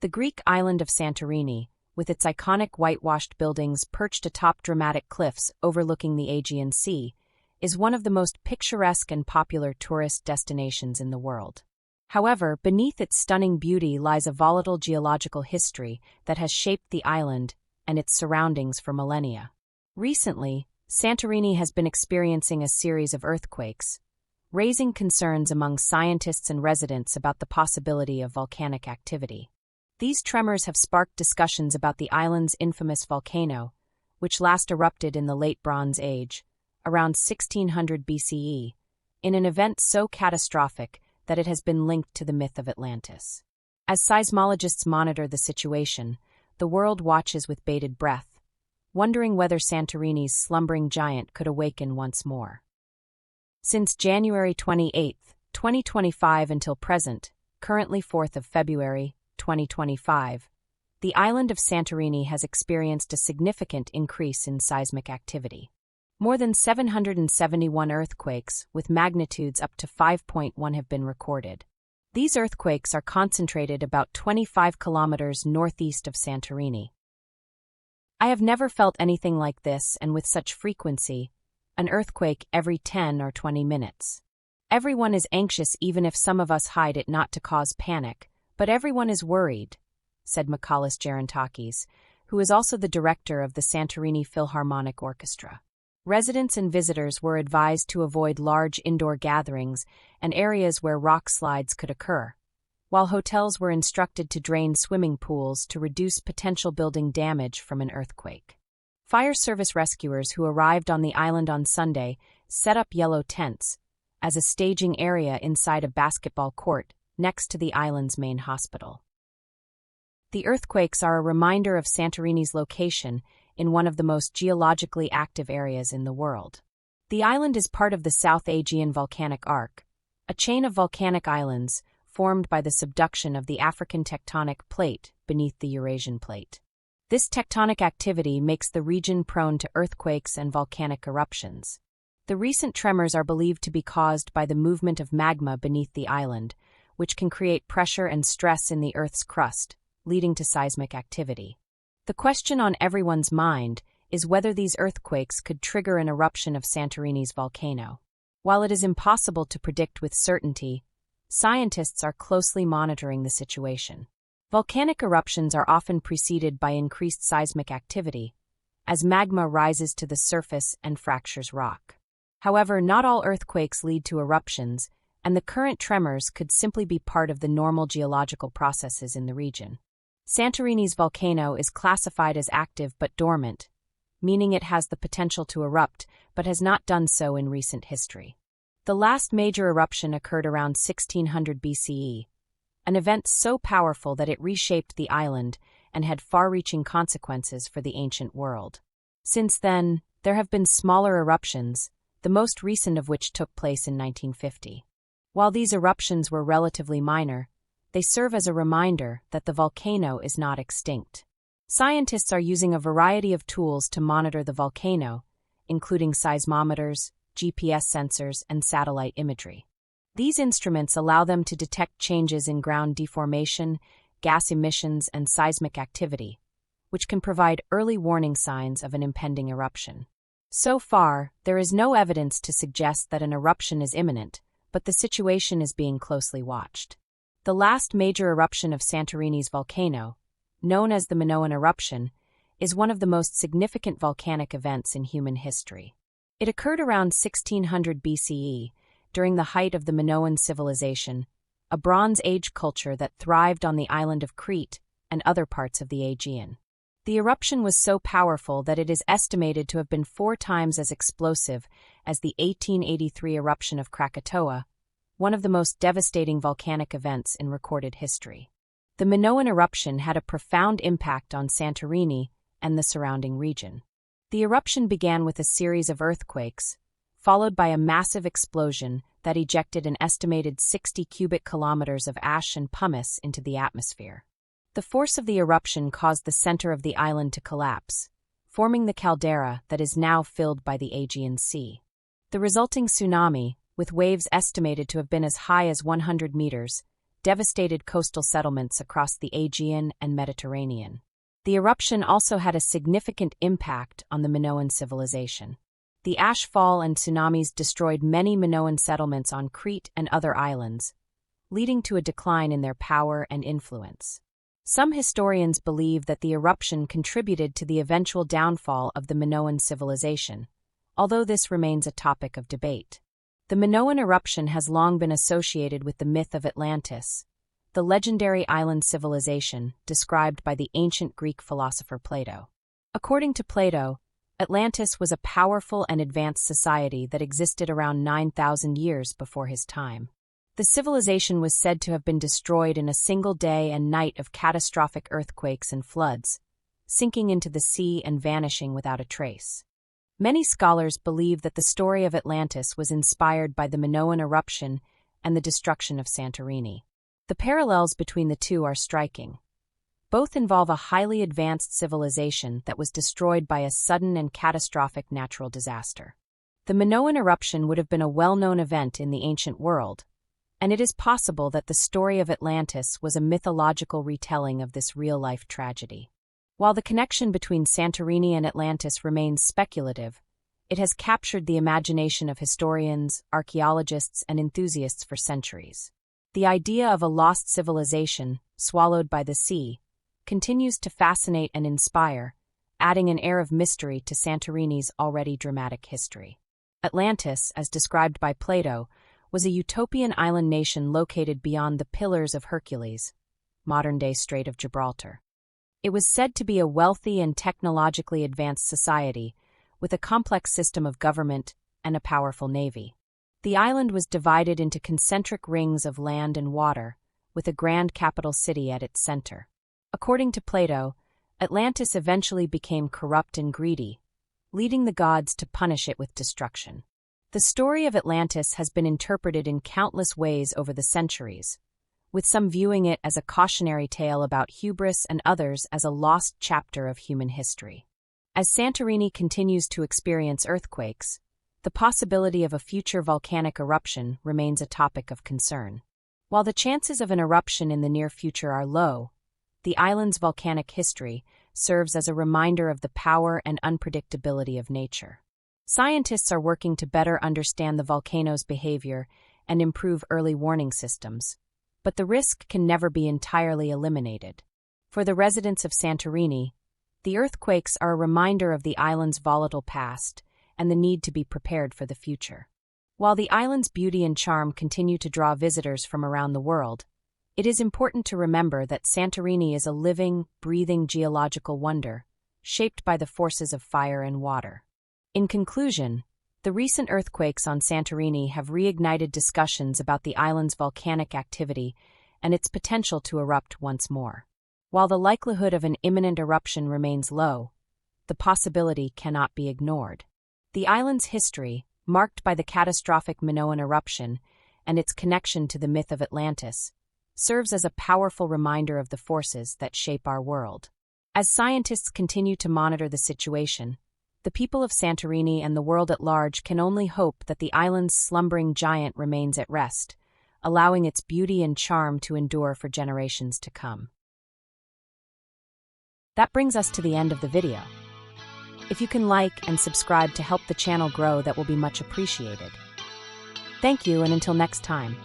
The Greek island of Santorini, with its iconic whitewashed buildings perched atop dramatic cliffs overlooking the Aegean Sea, is one of the most picturesque and popular tourist destinations in the world. However, beneath its stunning beauty lies a volatile geological history that has shaped the island and its surroundings for millennia. Recently, Santorini has been experiencing a series of earthquakes, raising concerns among scientists and residents about the possibility of volcanic activity. These tremors have sparked discussions about the island's infamous volcano, which last erupted in the Late Bronze Age, around 1600 BCE, in an event so catastrophic that it has been linked to the myth of Atlantis. As seismologists monitor the situation, the world watches with bated breath, wondering whether Santorini's slumbering giant could awaken once more. Since January 28, 2025 until present, currently 4th of February, 2025, the island of Santorini has experienced a significant increase in seismic activity. More than 771 earthquakes with magnitudes up to 5.1 have been recorded. These earthquakes are concentrated about 25 kilometers northeast of Santorini. I have never felt anything like this, and with such frequency, an earthquake every 10 or 20 minutes. Everyone is anxious, even if some of us hide it not to cause panic, but everyone is worried, said Michalis Gerontakis, who is also the director of the Santorini Philharmonic Orchestra. Residents and visitors were advised to avoid large indoor gatherings and areas where rock slides could occur, while hotels were instructed to drain swimming pools to reduce potential building damage from an earthquake. Fire service rescuers who arrived on the island on Sunday set up yellow tents as a staging area inside a basketball court next to the island's main hospital. The earthquakes are a reminder of Santorini's location in one of the most geologically active areas in the world. The island is part of the South Aegean volcanic arc, a chain of volcanic islands formed by the subduction of the African tectonic plate beneath the Eurasian plate. This tectonic activity makes the region prone to earthquakes and volcanic eruptions. The recent tremors are believed to be caused by the movement of magma beneath the island, which can create pressure and stress in the Earth's crust, leading to seismic activity. The question on everyone's mind is whether these earthquakes could trigger an eruption of Santorini's volcano. While it is impossible to predict with certainty, scientists are closely monitoring the situation. Volcanic eruptions are often preceded by increased seismic activity, as magma rises to the surface and fractures rock. However, not all earthquakes lead to eruptions, and the current tremors could simply be part of the normal geological processes in the region. Santorini's volcano is classified as active but dormant, meaning it has the potential to erupt but has not done so in recent history. The last major eruption occurred around 1600 BCE, an event so powerful that it reshaped the island and had far-reaching consequences for the ancient world. Since then, there have been smaller eruptions, the most recent of which took place in 1950. While these eruptions were relatively minor, they serve as a reminder that the volcano is not extinct. Scientists are using a variety of tools to monitor the volcano, including seismometers, GPS sensors, and satellite imagery. These instruments allow them to detect changes in ground deformation, gas emissions, and seismic activity, which can provide early warning signs of an impending eruption. So far, there is no evidence to suggest that an eruption is imminent, but the situation is being closely watched. The last major eruption of Santorini's volcano, known as the Minoan eruption, is one of the most significant volcanic events in human history. It occurred around 1600 BCE, during the height of the Minoan civilization, a Bronze Age culture that thrived on the island of Crete and other parts of the Aegean. The eruption was so powerful that it is estimated to have been 4 times as explosive as the 1883 eruption of Krakatoa, one of the most devastating volcanic events in recorded history. The Minoan eruption had a profound impact on Santorini and the surrounding region. The eruption began with a series of earthquakes, followed by a massive explosion that ejected an estimated 60 cubic kilometers of ash and pumice into the atmosphere. The force of the eruption caused the center of the island to collapse, forming the caldera that is now filled by the Aegean Sea. The resulting tsunami, with waves estimated to have been as high as 100 meters, devastated coastal settlements across the Aegean and Mediterranean. The eruption also had a significant impact on the Minoan civilization. The ashfall and tsunamis destroyed many Minoan settlements on Crete and other islands, leading to a decline in their power and influence. Some historians believe that the eruption contributed to the eventual downfall of the Minoan civilization, although this remains a topic of debate. The Minoan eruption has long been associated with the myth of Atlantis, the legendary island civilization described by the ancient Greek philosopher Plato. According to Plato, Atlantis was a powerful and advanced society that existed around 9,000 years before his time. The civilization was said to have been destroyed in a single day and night of catastrophic earthquakes and floods, sinking into the sea and vanishing without a trace. Many scholars believe that the story of Atlantis was inspired by the Minoan eruption and the destruction of Santorini. The parallels between the two are striking. Both involve a highly advanced civilization that was destroyed by a sudden and catastrophic natural disaster. The Minoan eruption would have been a well-known event in the ancient world, and it is possible that the story of Atlantis was a mythological retelling of this real-life tragedy. While the connection between Santorini and Atlantis remains speculative, it has captured the imagination of historians, archaeologists, and enthusiasts for centuries. The idea of a lost civilization, swallowed by the sea, continues to fascinate and inspire, adding an air of mystery to Santorini's already dramatic history. Atlantis, as described by Plato, was a utopian island nation located beyond the Pillars of Hercules, modern-day Strait of Gibraltar. It was said to be a wealthy and technologically advanced society, with a complex system of government and a powerful navy. The island was divided into concentric rings of land and water, with a grand capital city at its center. According to Plato, Atlantis eventually became corrupt and greedy, leading the gods to punish it with destruction. The story of Atlantis has been interpreted in countless ways over the centuries, with some viewing it as a cautionary tale about hubris and others as a lost chapter of human history. As Santorini continues to experience earthquakes, the possibility of a future volcanic eruption remains a topic of concern. While the chances of an eruption in the near future are low, the island's volcanic history serves as a reminder of the power and unpredictability of nature. Scientists are working to better understand the volcano's behavior and improve early warning systems, but the risk can never be entirely eliminated. For the residents of Santorini, the earthquakes are a reminder of the island's volatile past and the need to be prepared for the future. While the island's beauty and charm continue to draw visitors from around the world, it is important to remember that Santorini is a living, breathing geological wonder, shaped by the forces of fire and water. In conclusion, the recent earthquakes on Santorini have reignited discussions about the island's volcanic activity and its potential to erupt once more. While the likelihood of an imminent eruption remains low, the possibility cannot be ignored. The island's history, marked by the catastrophic Minoan eruption and its connection to the myth of Atlantis, serves as a powerful reminder of the forces that shape our world. As scientists continue to monitor the situation, the people of Santorini and the world at large can only hope that the island's slumbering giant remains at rest, allowing its beauty and charm to endure for generations to come. That brings us to the end of the video. If you can like and subscribe to help the channel grow, that will be much appreciated. Thank you, and until next time.